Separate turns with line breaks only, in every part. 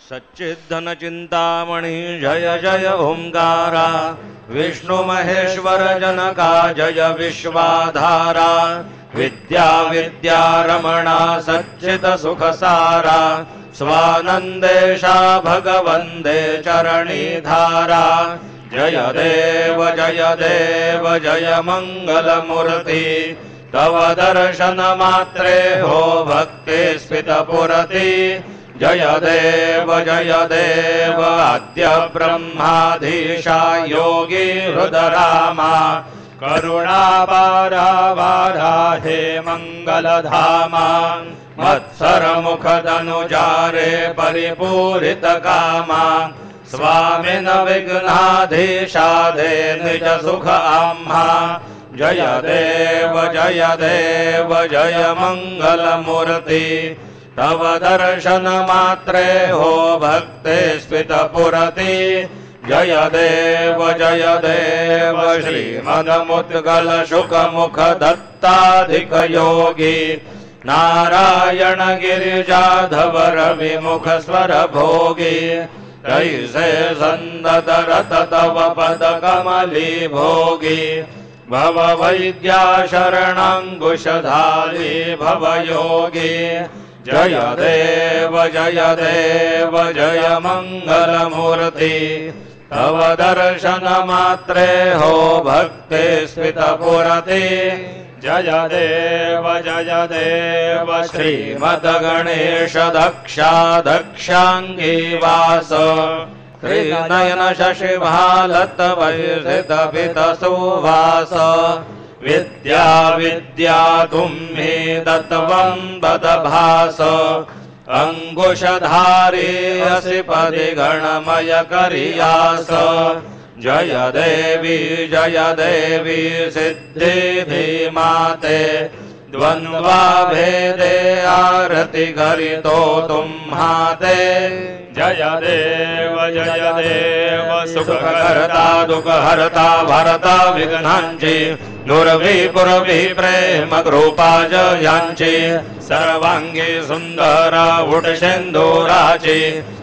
सच्चिद्धन चिंतामणि जय जय ओंकारा, विष्णु महेश्वर जनका जय विश्वाधारा, विद्या विद्या रमणा सच्चित सुखसारा, स्वानंदेशा भगवंदे चरणी धारा। जय देव जय मंगल मूर्ति, तव दर्शन मात्रे हो भक्ति स्फीत पुरति। जय देव अद्य ब्रह्माधीशा योगी हृदरामा, करुणापारा हे मंगलधामा। मत्सर मुखदनुजारे परिपूरित कामा, स्वामिन विघ्नाधीशाधे निज सुख आम्हा। जय देव जय मंगल मूर्ति, तव दर्शन मात्रे हो भक्ति स्फीत पुरति। जय देव श्रीमद मुद्गल शुक मुख दत्ताधिक योगी, नारायण गिरिजाधवर विमुख स्वर भोगी तैसे संदत रत तव पद कमली भोगी भव वैद्या शरणांकुशधारी भव योगी जय देव जय मंगल मूर्ति तव दर्शन मात्रे हो भक्ति स्मित पुरति जय देव श्रीमद गणेश दक्षा दक्षांगी वास त्रिनयन शशिभालत वैसित पित सुवास विद्या विद्या तुम्हि दत्वं ददभास अंकुशधारी असि पदि गणमय करियास जय देवी सिद्धि धीमाते द्वंद्वा भेदे आरति करितो तुम्हाते जय देव सुखकर्ता दुःखहर्ता भरता विघ्नांची नुरवी प्रेम कृपा जयांची सर्वांगी सुंदर उठशेंदुराची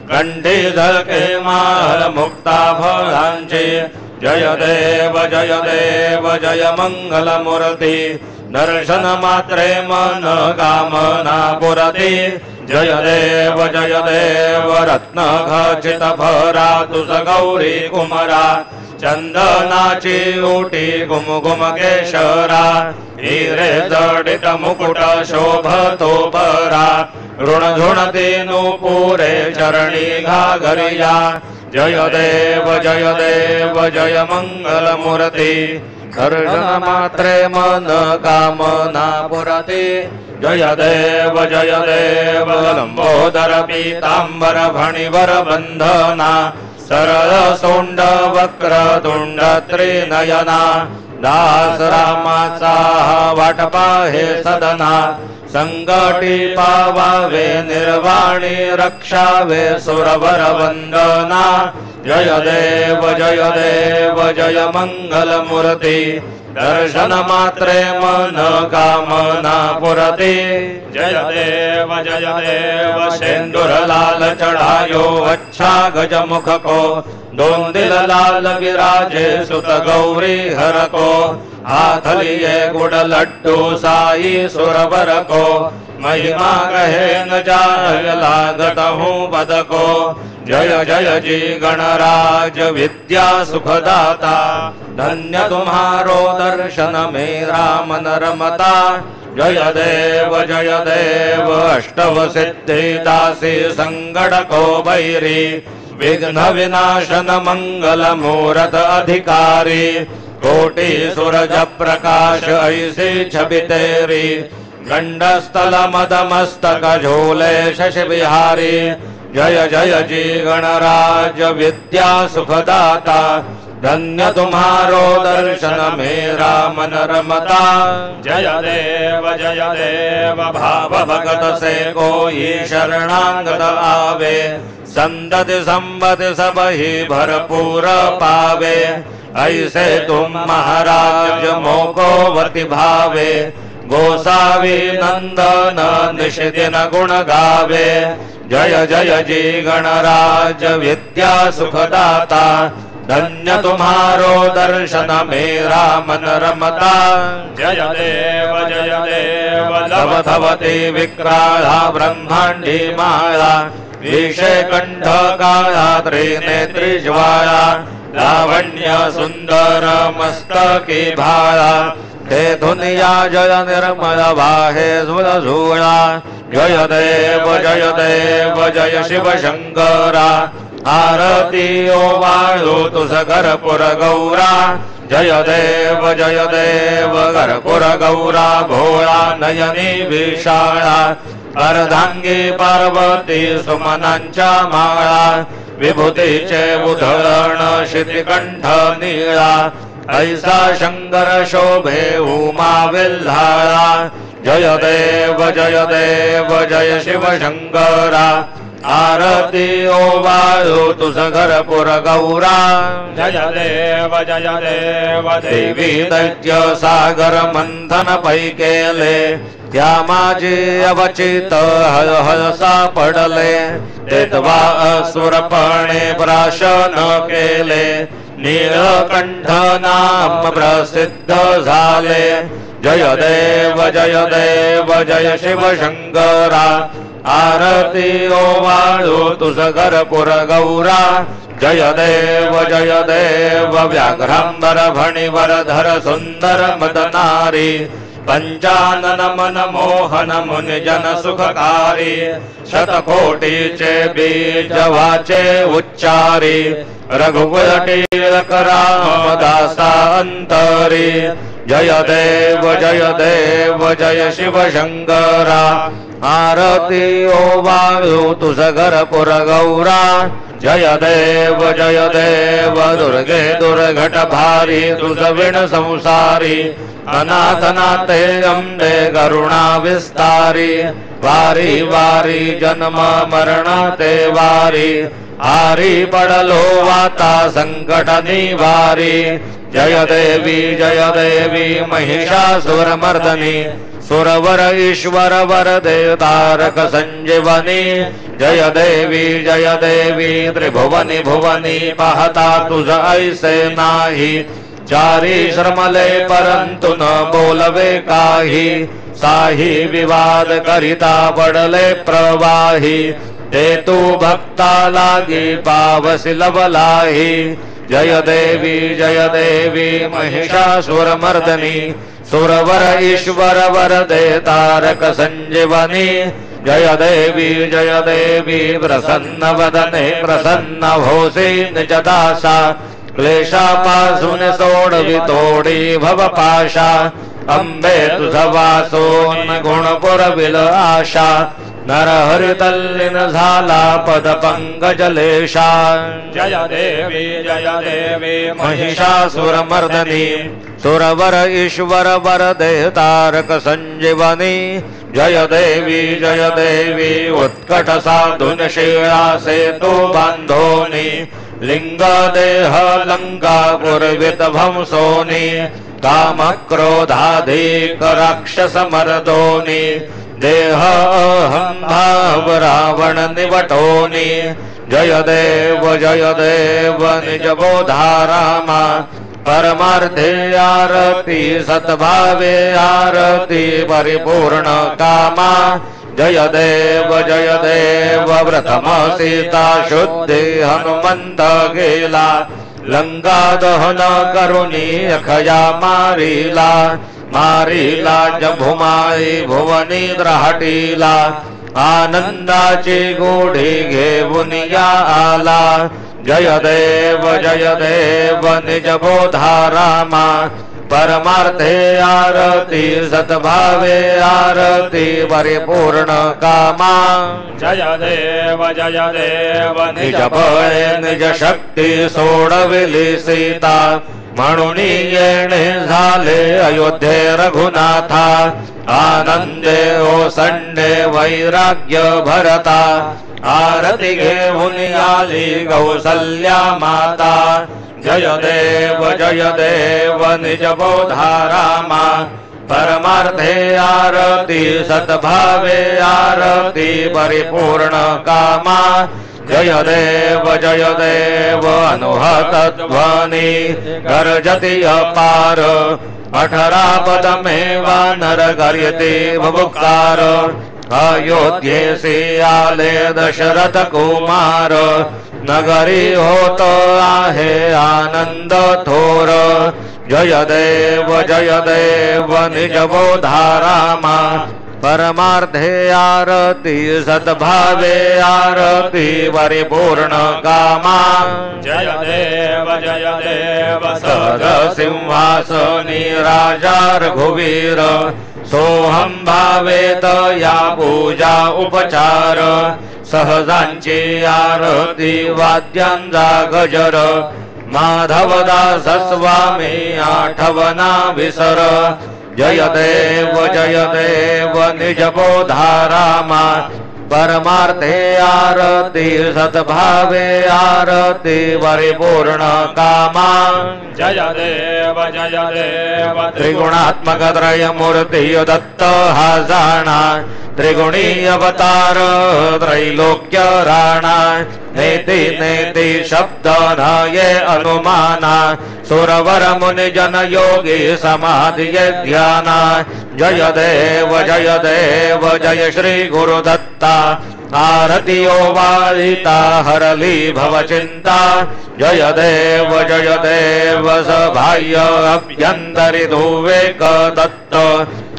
कंठी झळके माल मुक्ता फळांची जय देव जय मंगल मूर्ती दर्शन मात्रे मन कामना पुरती जय देव रत्न खचित भरा तुझ गौरी कुमरा चंदनाची ओटी गुमगुम केशरा हिरे जडित मुकुट शोभतो परा ऋण झुणती नुपुरे चरणी घागरिया जय देव जय मंगल मूर्ती दर्शन मात्रे मन कामना पुरती जय देव लंबोदर पीतांबर फणिवर बंधना सरळ सोंड वक्र तुंड त्रिनयना दास रामाचा वाटपा हे सदना संकटी पावावे निर्वाणी रक्षावे सुरवर वंदना जय देव जय मंगल मूर्ती दर्शन मात्रे मन कामना पुरती जय देव सिंदूर लाल चढ़ायो अच्छा गजमुख को दोन दिल लाल विराजे सुत गौरी हर को हाथ लिए गुड़ लड्डू साई सुरवर को महिमा कहे न जाय लागत हूँ पद को जय जी गणराज विद्या सुखदाता धन्य तुम्हारो दर्शन मेरा मन रमता जय देव अष्टव सिद्धि दासी संगड़ को बैरी विघ्न विनाशन मंगल मूरत अधिकारी कोटि सूरज प्रकाश ऐसी छवि तेरी गंडस्थल मद मस्तक झूले शशि बिहारी जय जी गणराज विद्या सुखदाता धन्य तुम्हारो दर्शन मेरा मन रमता जय देव भाव भगत से कोई शरणागत आवे संतति संपत्ति सब ही भरपूर पावे ऐसे तुम महाराज मोको वति भावे गोसावी नंदन निशिदिन गुण गावे जय जी गणराज विद्या सुखदाता धन्य तुम्हारो दर्शन मेरा मन रमता जय देव धवती विक्राला ब्रह्मांडी माला विषय कंठ काला त्रिनेत्री ज्वाला लावण्य सुंदर मस्तकी भाला हे दुनिया जय निर्मल वाहे झुलझुला जय देव जय शिव शंकरा आरती ओ वाळू तुझ घरपुर गौरा जय देव घरपुर गौरा भोळा नयनी विशाळा अर्धांगी पार्वती सुमनांच्या माळा विभूतीचे उधळण शितिकंठ नीळा ऐसा शंकर शोभे उमा विल्हाळा जय देव जय शिव शंकरा आरती ओ वाळू तुझ घरपुर गौरा जय देव देवी दैत्य सागर मंथन पै केले त्या माझे अवचित हळ हळ सापडले तेव्हा असुरपणे प्राशन केले नीलकंठ नाम प्रसिद्ध झाले जय देव जय शिव शंकरा आरती ओवाळू तुझ घरपुर गौरा जय देव व्याघ्रांबर भणिवर धर सुंदर मदनारी पंचानन मन मोहन मुनि जन सुखकारी शतकोटीचे बीज वाचे उच्चारी रघुकुल टिळक रामदासा अंतरी जय देव जय शिव शंकरा आरती ओवाळू तुझ घरपुर गौरा जय देव दुर्गे दुर्घट भारी तुझ विण संसारी अनाथनाथे अंबे करुणा विस्तारी वारी वारी जन्म मरण ते वारी हारी पडलो वाता संकट निवारी जय देवी महिषासुर मर्दनी सुरवर ईश्वर वरदे तारक संजीवनी जय देवी त्रिभुवनी भुवनी पाहता तुझ ऐसे नाही चारी श्रमले परंतु न बोलवे काही साही विवाद करिता पडले प्रवाही ते तू भक्ता लागी पावसी लवलाही जय देवी महिषासुर मर्दनी सुरवर ईश्वर वरदे तारक संजीवनी जय देवी प्रसन्न वदने प्रसन्न होसी निज दासा क्लेशापासून सोडवी तोडी भवपाशा अंबे तुझ वासोन गुण पुरविल आशा नरहरि तल्लीन झाला पद पंकजलेशा जय देवी महिषासुर मर्दनी सुरवर ईश्वर वरदे तारक संजीवनी जय देवी उत्कट साधुन शिळा सेतु बांधोनी लिंग देह लंका पुरवित भंसोनी काम क्रोधाधिक राक्षस मर्दोनी देह अहं भाव रावण निवटोनी जय देव निज बोधा रामा परमार्थे आरती सद्भावे आरती परिपूर्ण कामा जय देव प्रथम सीता शुद्धि हनुमंत गेला लंका दहन करुणी अखया मारीला जभुमाई भुवनी द्राटीला आनंदाची गोडी घेऊन या आला जय देव निज बोधा रामा परमार्थे आरती सद्भावे आरती परिपूर्ण कामा जय देव निज बळे निज शक्ती सोडविली सीता म्हणून येणे झाले अयोध्ये रघुनाथा आनंदे ओसंडे वैराग्य भरता आरती घेऊन आली कौसल्या माता जय देव निज बोधा रामा परमार्थे आरती सद्भावे आरती परिपूर्ण कामा जय देव अनुहत ध्वनि गर्जति अपार 18 पदमे वानर गर्यते भुभुकार अयोध्येसी आले दशरथ कुमार नगरी होत आहे आनंद थोर जय देव निज बोधा रामा परमार्थे आरती सद्भावे आरती परिपूर्ण कामा जय देव सद सिंहासनी राजा रघुवीर सोहम भावेत या पूजा उपचार सहजांची आरती वाद्यांचा गजर माधवदास स्वामी आठवना विसर जय देव निज बोधा रामा परमार्थे आरती सद्भावे आरती परिपूर्ण कामा
जय देव
त्रिगुणात्मक त्रय मूर्ति दत्त हा जाणा त्रिगुणी अवतार त्रैलोक्य राणा नेति नेति शब्द न ये अनुमाना सुरवर मुनि जन योगी समाधि ध्याना जय देव जय श्री गुरुदत्ता आरतियो वालिता हरली भव चिंता जय देव सभाय अभ्यंतरि धुवेक दत्त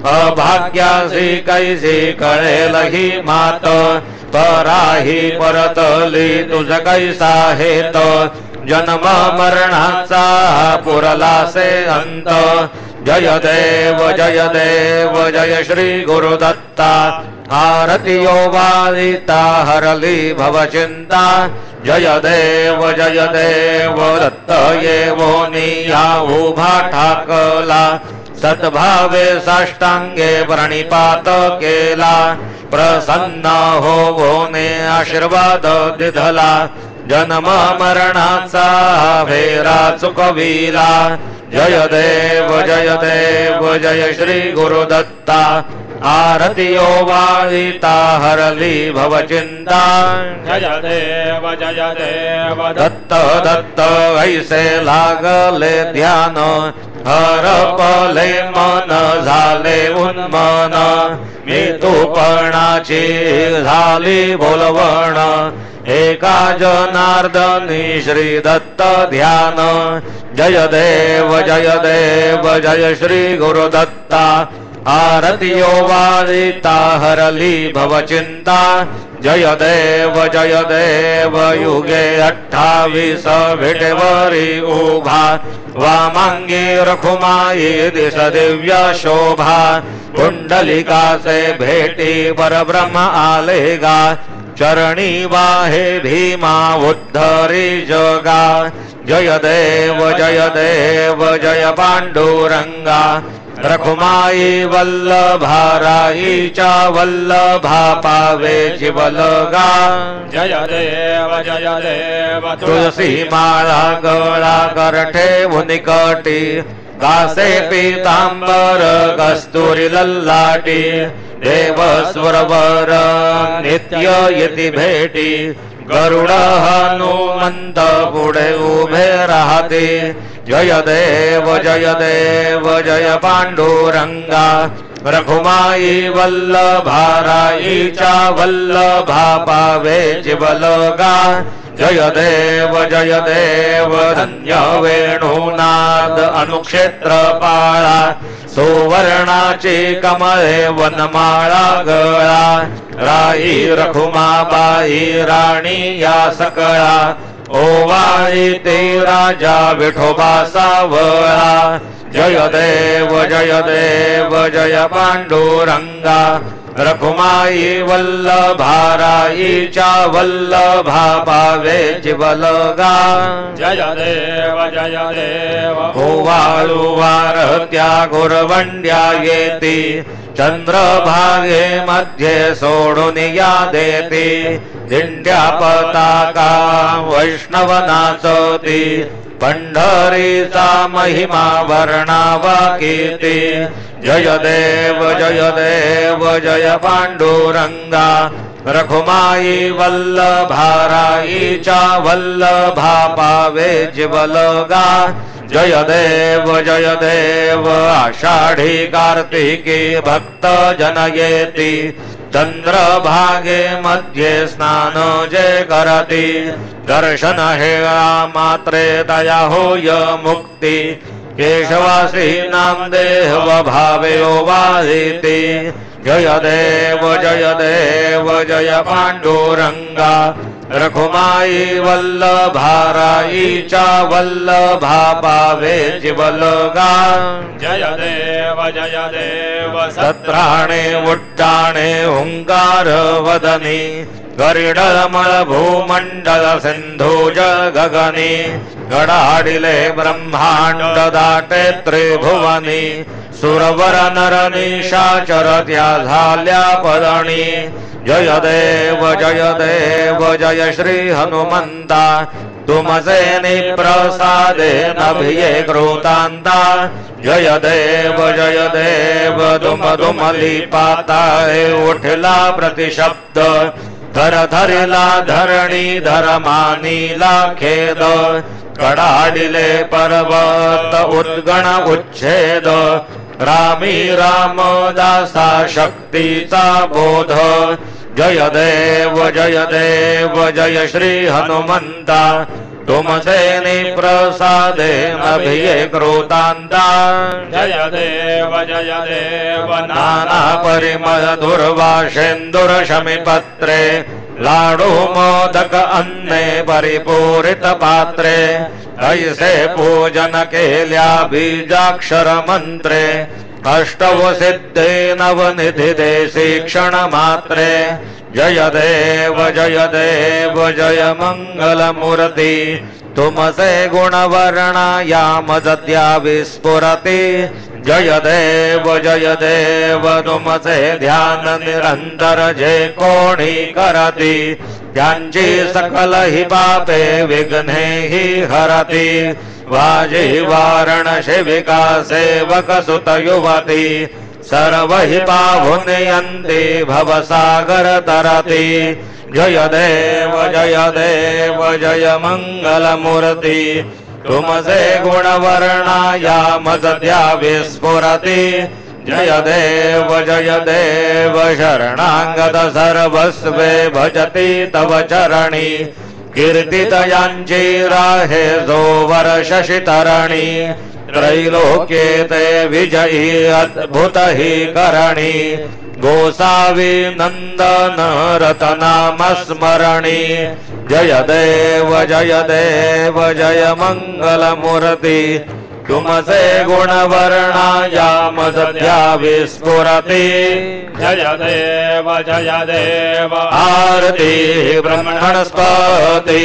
अभाग्यासी कैसी कळेलही मात पराही परतली तुझ कैसा हेत जन्म मरणाचा पुरलासे अंत जय देव जय श्री गुरुदत्ता आरतियो वालिता हरली भव चिंता जय देव दत्त येवो निया उभा ठाकला सद्भावे साष्टांगे प्रणिपात केला प्रसन्न होवोने आशीर्वाद दिधला जन्म मरणाचा फेरा चुकविला जय देव जय श्री गुरुदत्ता आरतियो वालिता हरली भव चिंता
जय देव
दत्त ऐसे लागले ध्यान हरपले मन झाले उन्मन मी तूपणाची झाली बोलवण एका जनार्दनी श्री दत्त ध्यान जय देव जय श्री गुरुदत्ता आरतियो वालिता हरली भव चिंता जय देव युगे 28 विटेवरी उभा वामांगी रखुमाई दिश दिव्य शोभा कुंडलिका से भेटी परब्रह्म आलेगा चरणी वाहे भीमा उद्धरी जगा जय देव जय पांडुरंगा रखुमाई वल्लभा राईच्या वल्लभा पावे जीवलगा
जय देव
तुळसी माळा गळा करठे निकटी कासे पीतांबर कस्तुरी लल्लाटी देव स्वरवर नित्य यती भेटी गरुड हनुमंत पुढे उभे राहते जय देव जय पांडुरंगा रखुमाई वल्लभा राईच्या वल्लभा पावे जीवलगा जय देव धन्य वेणुनाद अनुक्षेत्र पाळा सुवर्णाची कमळे वनमाळा गळा राई रखुमाबाई राणी या सकळा ओवाळी ते राजा विठोबा सावळा जय देव जय पांडुरंगा रखुमाई वल्लभा राईच्या वल्लभा पावे जीवलगा
जय देव
ओवाळू वारत्या गुरवंड्या येती चंद्रभागे मध्ये सोडून या देती दिंड्या पताका वैष्णव नाचती पंढरीचा महिमा वर्णावा कीर्ती जय देव जय पांडुरंगा रखुमाई वल्लभा राईच्या वल्लभा पावे जीवलगा जय देव आषाढी कार्तिकी भक्त जन येती चंद्रभागे मध्ये स्नान जे करती दर्शन हेळा मात्रे दया होय मुक्ती केशवासी नामदेव भावे वाहिते जय देव जय पांडुरंगा रखुमाई वल्लभा राईच्या वल्लभा पावे जीवलगा
जय देव
सत्राणे उड्डाणे हुंकार वदनी गरिडमळ भूमंडल सिंधुज गगनी गडाडिले ब्रह्मांड दाटे त्रिभुवनी सुरवर नर निशाचर त्या झाल्या पदणी जय देव जय श्री हनुमंता तुमसे निप्रसादेन भिये कृतांता जय देव दुम लिपाताय उठला प्रतिशब्द धर धरिला धरणी धरमानीला खेद कडाडिले पर्वत उद्गण उच्छेद रामी रामदासा शक्तीचा बोध जय देव जय श्री हनुमंता तुमसे निप्रसादेन भिये कृतांता
जय देव
नाना परिमल दुर्वासेन्दुर शमिपत्रे लाडू मोदक अन्ने परिपूरित पात्रे ऐसे पूजन केल्या बीजाक्षर मंत्रे अष्टव सिद्धे नवनिधि देसी क्षण मात्रे जय देव जय मंगल मूर्ति तुमसे गुणवर्णा यामदद्या विस्फुरति जय देव तुमसे ध्यान निरंतर जे कोणी करती त्यांची सकल ही पापे विघ्ने ही हरती वाजी वारण शिविका सेवक सुत युवती सर्व हि पाहुनयन्ति भवसागर तरति जय देव जय मंगल मूर्ति तुमसे गुणवर्णा यामदद्या विस्फुरति जय देव शरणागत सर्वस्वे भजति तव चरणी कीर्तितयांची राहे जो वर्षशि तरणी त्रैलोक्ये ते विजयी अद्भुत ही करणी गोसावी नंदन रतनाम स्मरणी जय देव जय मंगल मूर्ति तुमसे गुणवर्णा यामदद्या विस्फुरति
जय देव
आरती ब्रह्मणस्पति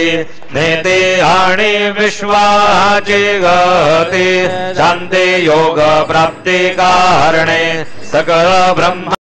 नेते आणि विश्वाची गती शांती योग प्राप्ती कारणे सकल ब्रह्म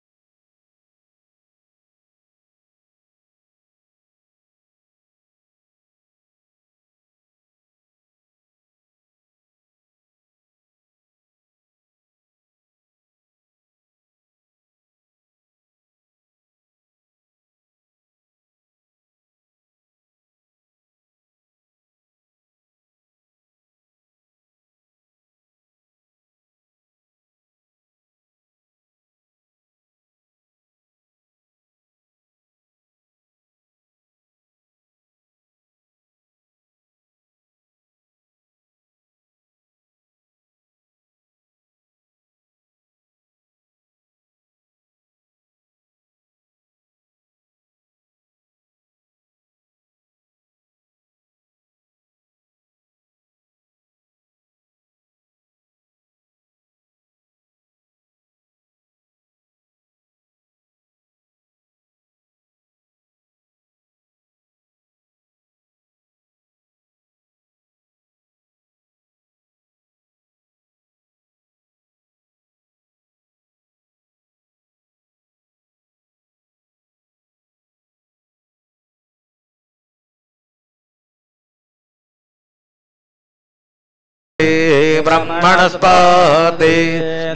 ब्रह्मणस्पति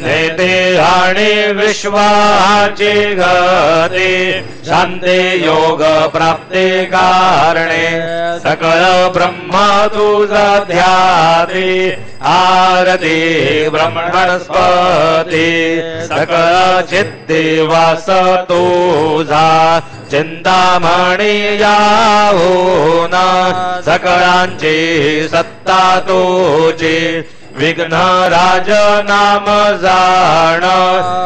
नेते आणि विश्वाची गती शांती योग प्राप्ती कारणे सकल ब्रह्म तुझा ध्याती आरती ब्रह्मणस्पति सकल चित्तिवास तुझा चिंतामणी याहून सकळांची सत्ता तुझी विघ्न राज नाम जाण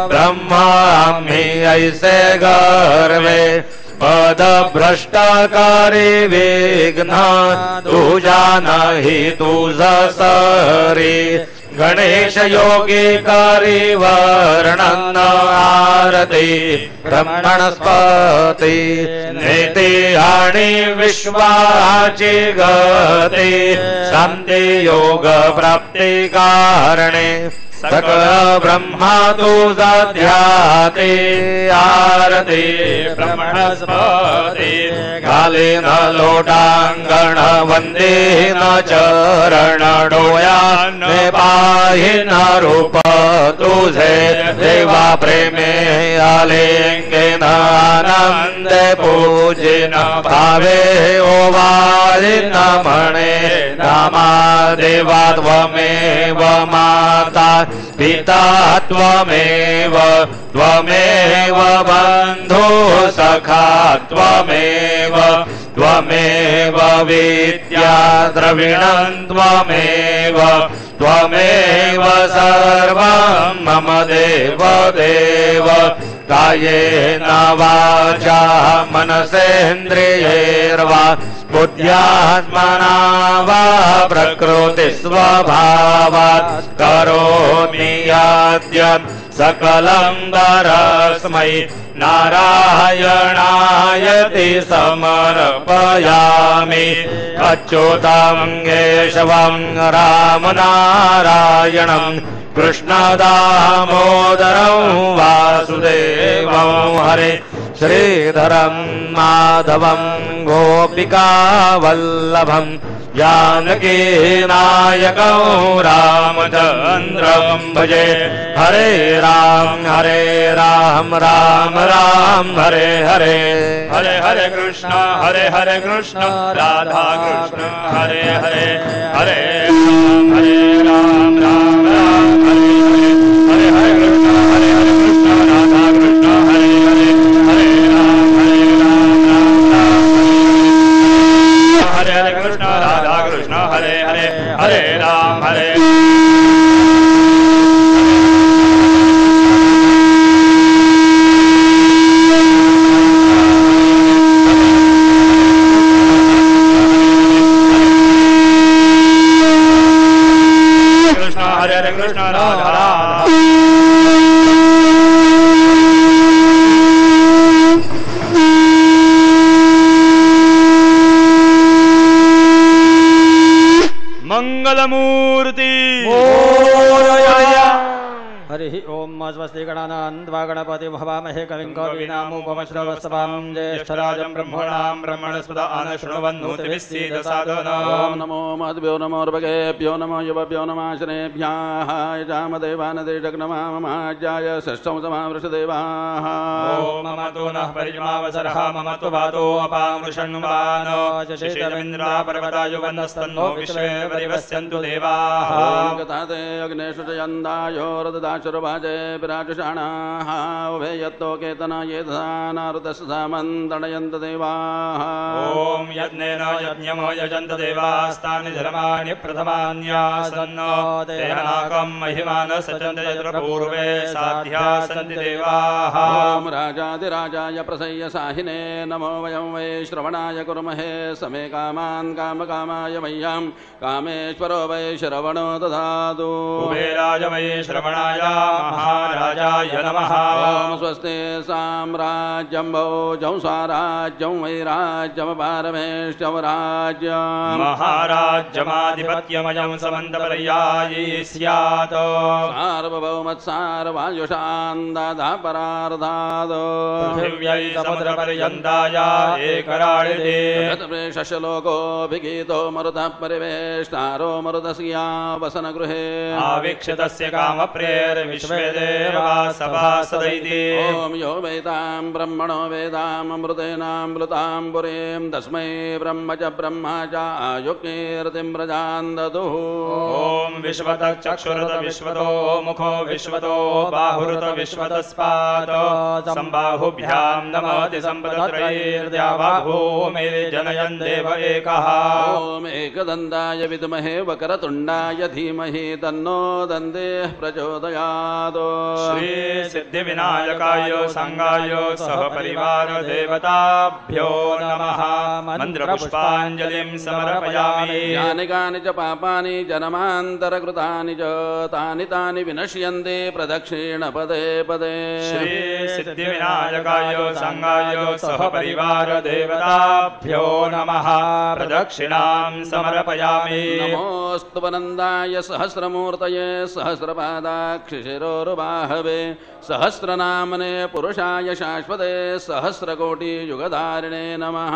ब्रह्मा आम्ही ऐसे गर्वे पद भ्रष्टकारी विघ्न तुझा नाही तुझ सरी गणेश योगी कारी वर्णन आरती ब्रह्मणस्पति नेते आणि विश्वाची गती शांती योग प्राप्ती कारणे सकल ब्रह्मा तु दध्याते आरते
ब्रह्मणस्पति
कालेन लोटाङ्गण वन्दे न चरण डोयान् पाहि न रूप तुझे देवा प्रेमे आलिंगेन आनंद पूजिन भावे ओवादिन मणे रामा देवा त्वमेव माता पिता त्वमेव त्वमेव बन्धु सखा त्वमेव त्वमेव विद्या द्रविणं त्वमेव त्वमेव सर्वं मम देव देव कायेन वाचा मनसेन्द्रियैर्वा बुद्ध्यात्मना वा प्रकृतिस्वभावात् करोमि यद्य सकलं परस्मै नारायणायति समर्पयामि अच्युतं केशवं रामनारायणं कृष्णदामोदरं वासुदेवं हरे श्रीधरं माधवं गोपिकावल्लभं जानकी नायकं रामचन्द्रं भजे हरे राम राम राम हरे हरे
हरे हरे कृष्ण राधा कृष्ण हरे हरे हरे राम राम हरे हरे हरे कृष्ण राधा कृष्ण हरे हरे हरे राम हरे हरे कृष्ण राधा कृष्ण हरे हरे हरे राम हरे हरे कृष्ण राधा राधा मंगलमूर्ति
हरि ओम स्वस्ति गणानान्त्वा गणपति भवामहे कविं कवीनामुपमश्रवस्तवां ज्येष्ठराजं ब्रह्मणां ब्रह्मणस्पद आनशृण्वन्नोतिभिस्सीदसादनम्
ओम नमो महद्भ्यो नमो ऋभगेभ्यो नमो युवभ्यो नमाश्रेभ्यः यजामदेवानदेशग्नमामाज्याय षष्ठं समावृषदेवाः
ओम मम तु नः परिजमावसरः मम तु वातो अपामृषण्वानो शिशिरमिन्द्रा पर्वतायुवन्नस्तन्नो विश्वे परिवस्यन्तु देवाः
गताते अग्नेषु च यन्दायो रददाशुरभाजे विराजुषाणाः उभे यत्तो केतना ये दधानारुदस्सामन्तणयन्त देवाः
ओम यज्ञेन यज्ञमो यजन्त देवास्तानि धर्माणि प्रथमान्यासन्नो तेहनाकं महिमान सचन्त यत्र पूर्वे साध्या सन्ति देवाः
ओम राजाधिराजाय प्रसय्य साहिने नमो वयं वै श्रवणाय कुर्महे समे कामान् कामकामाय मह्यं कामेश्वरो वै श्रवणो दधातु
कुबेराय वै श्रवणाय महाराजाय नमः
ओम स्वस्ति साम्राज्यं भोजं स्वराज्यं वैराज्यमपारमेष्टं राज्यं
महाराज्यमाधिपत्यमयं समन्तपर्यायी स्यात्
सार्वभौमत्सार्वायुषान्दापरार्धादो
पृथिव्यै समुद्रपर्यन्ताय एकराळिते
शशलोकोऽभिगीतो मरुतः परिवेष्टारो मरुतस्या वसनगृहे
आवीक्ष्य तस्य कामप्रेर्विश्वे देवा सभासदैति
ओम यो वेदां ब्रह्मणो वेदामृतेनामृतां पुरीं तस्मै ब्रह्म च ब्रह्मा च आयुकीर्तिं प्रजान् ददुः
ओम विश्वतः चक्षुरुत विश्वतो मुखो विश्वतो बाहुरुत विश्वतस्पाद संबाहुभ्यां नमोति सम्पदत्रयैर्द्यावाभूमिर्जनयन् देव एकः
ओम एकदन्ताय विद्महे वक्रतुण्डाय धीमहि तन्नो दन्तेः प्रचोदयात्
श्री सिद्धिविनायकाय सांगाय सह परिवार देवताभ्यो नमः मन्त्रपुष्पाञ्जलिं समर्पयामि
यानि कानि च पापानि जन्मान्तरकृतानि च तानि तानि विनश्यन्ते प्रदक्षिण पदे पदे
श्री सिद्धिविनायकाय सांगाय सह परिवार देवताभ्यो नमः प्रदक्षिणां समर्पयामि
नमोऽस्तु वनन्दाय सहस्रमूर्तये सहस्रपादाक्षिशिरोरुबाहवे सहस्रनामने पुरुषाय शाश्वते सहस्रकोटियुगधारिणे नमः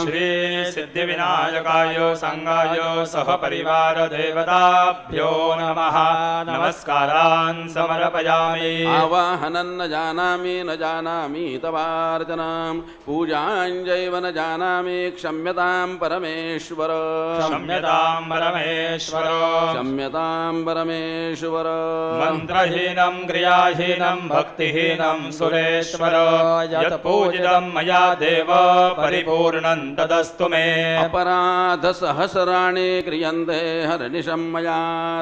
श्री सिद्धिविनायकाय सांगाय सह परिवार देवताभ्यो नमः नमस्कारान् समर्पयामि
आवाहनं न जानामि तवार्चनां पूजाञ्जैव न जानामि क्षम्यतां परमेश्वर
क्षम्यतां परमेश्वर
क्षम्यतां परमेश्वर
मन्त्रहीनं क्रियाहीनं भक्तिहीनं सुरेश्वर यत् पूजितं मया देव परिपूर्णं तदस्तु मे
अपराधसहस्राणि क्रियन्ते हरनिशं मया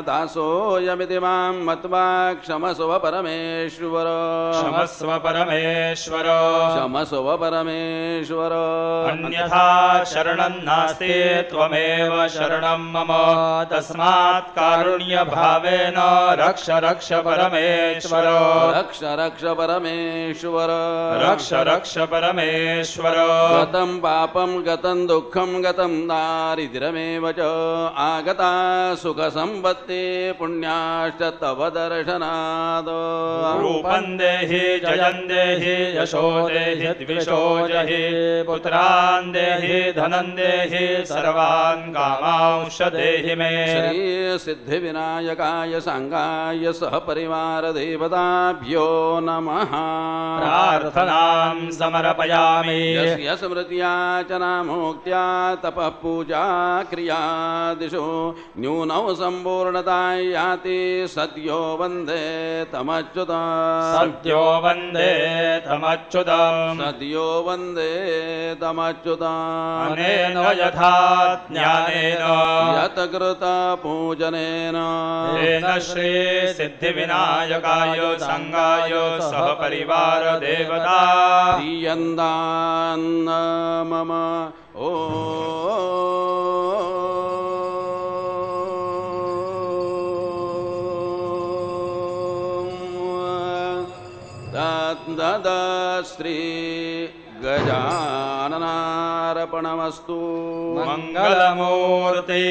दासोऽयमिति मां मत्वा क्षमस्व परमेश्वर
क्षमस्व परमेश्वर
क्षमस्व परमेश्वर
अन्यथा शरणं नास्ति त्वमेव शरणं मम तस्मात् कारुण्यभावेन रक्ष रक्ष परमेश्वर
रक्ष रक्ष परमेश्वर
रक्ष रक्ष परमेश्वर
गतं पापं गतं दुःखं गतं दारिद्र्यमेव च आगता सुखसम्पत्ति पुण्याश्च तव दर्शनात्
रूपं देहि जयं देहि यशो देहि द्विषो जहि पुत्रान् देहि धनं देहि सर्वान् कामांश देहि मे
श्री सिद्धिविनायकाय सांगाय सह परिवार देवताभ्यो नमः
प्रार्थनां समर्पयामि
यस्य स्मृत्या च नामोक्त्या तपः पूजा क्रियादिषु न्यूनौ सम्पूर्णता याति सद्यो वन्दे तमच्युतम्
सद्यो वन्दे तमच्युतम्
सद्यो वन्दे तमच्युतम्
अनेन यथा ज्ञानेन
यत् कृत पूजनेन
तेन श्री सिद्धिविनायकाय सांगाय सह परिवार देवता
प्रियन्दान्न मम ओ श्री गजाननार्पणमस्तु
मंगलमूर्ति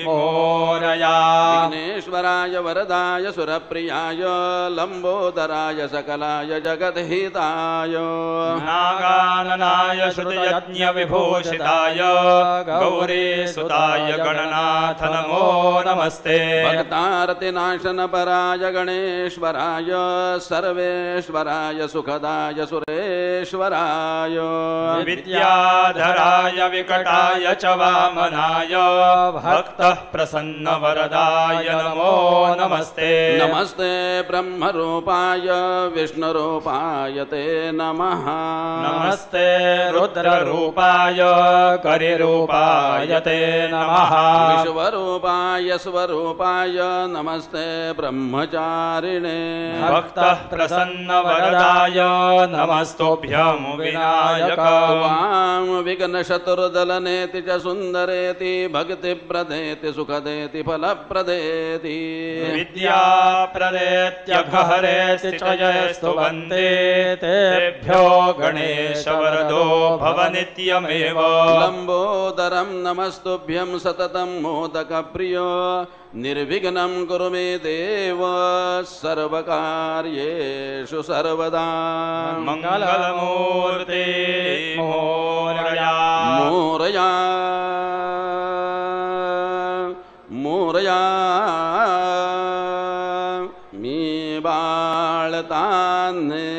मोरया
विघ्नेश्वराय वरदाय सुरप्रियाय लंबोदराय सकलाय जगद्हिताय
नागाननाय श्रुतयज्ञ विभूषिताय गौरीसुताय गणनाथ नमो नमस्ते
भक्तार्तिनाशन पराय गणेश्वराय सर्वेश्वराय सुखदाय सुरेश्वराय
विद्याधराय विकटाय च वामनाय भक्तः प्रसन्न वरदाय नमो नमस्ते
नमस्ते ब्रह्मरूपाय विष्णुरूपाय ते नमः
नमस्ते रुद्ररूपाय करिरूपाय ते नमः
विश्वरूपाय स्वरूपाय नमस्ते ब्रह्मचारिणे
भक्तः प्रसन्न वरदाय नमस्तुभ्यं विनायक
वां विघ्नशत्रुदलनेति च सुन्दरेति भक्तिप्रदेति सुखदेति फलप्रदेति
विद्याप्रदेत्यघहरेति च यस्तु वन्दे तेभ्यो गणेश वरदो भव नित्यमेव
लम्बोदरं नमस्तुभ्यं सततं मोदकप्रियो निर्विघ्नं कुरु मे देव सर्वकार्येषु सर्वदा
मङ्गलमूर्ते मोरया
मोरया मोरया मी बाळताने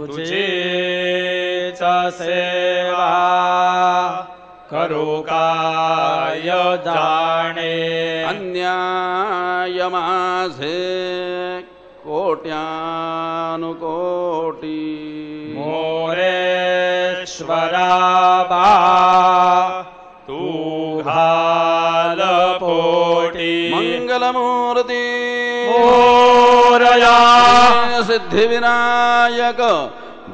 तुझीच सेवा करू काय जाणे
अन्याय माझे कोट्यानुकोटी
मोरेश्वरा बा तू घाल पोटी
मंगलमूर्ती
मोरया
सिद्ध सिद्धिविनायक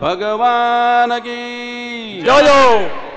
भगवान की
जय जय।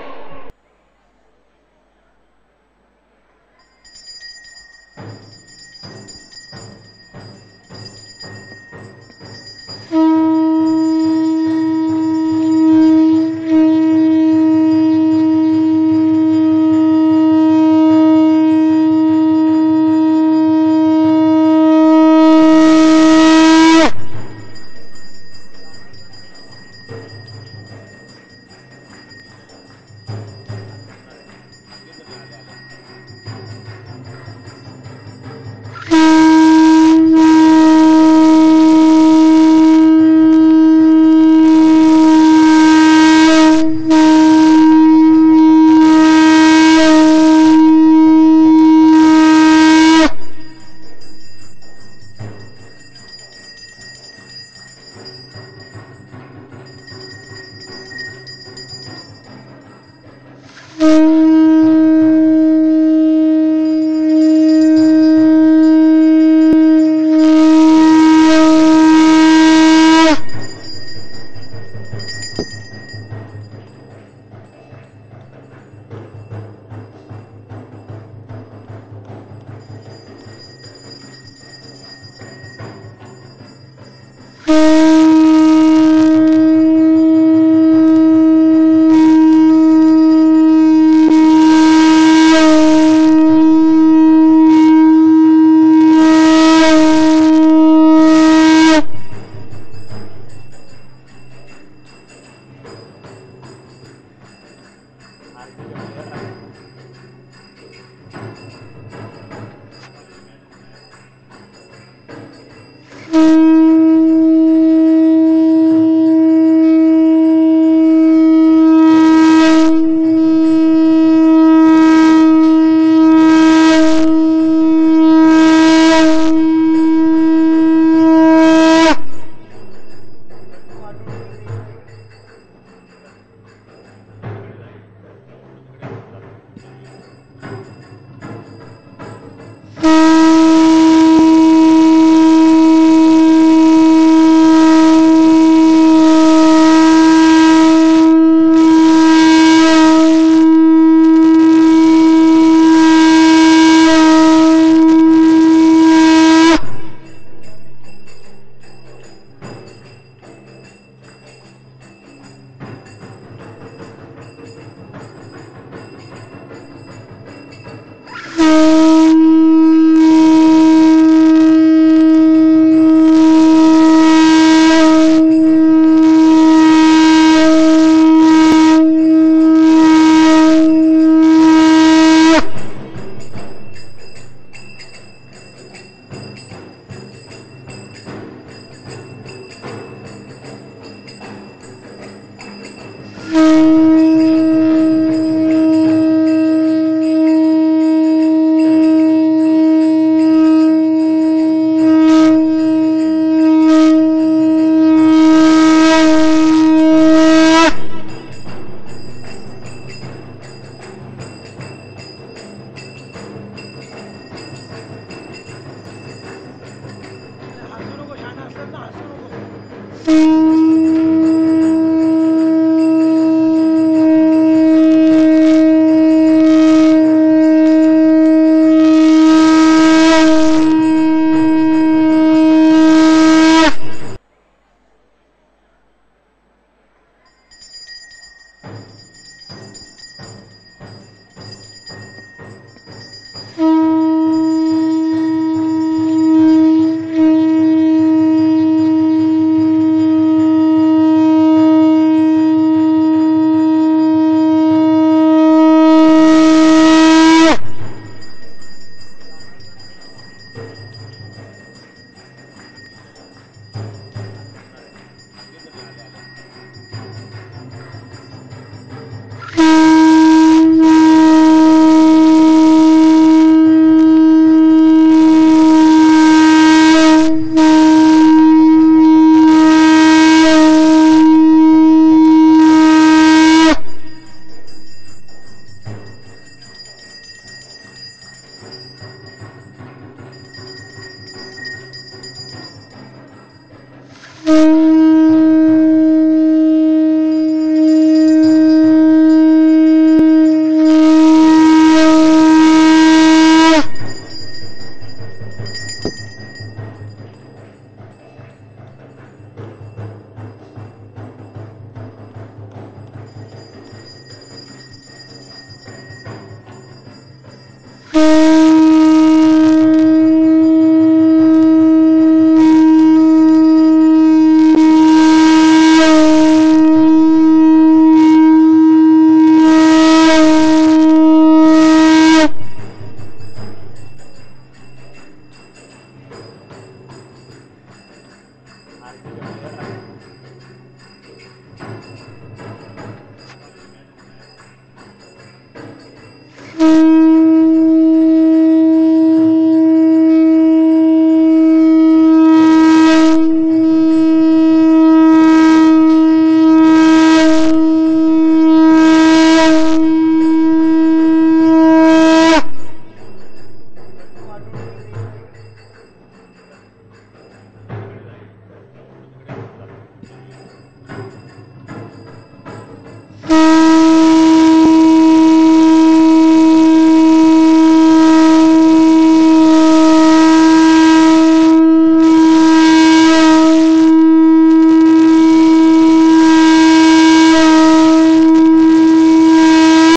नमः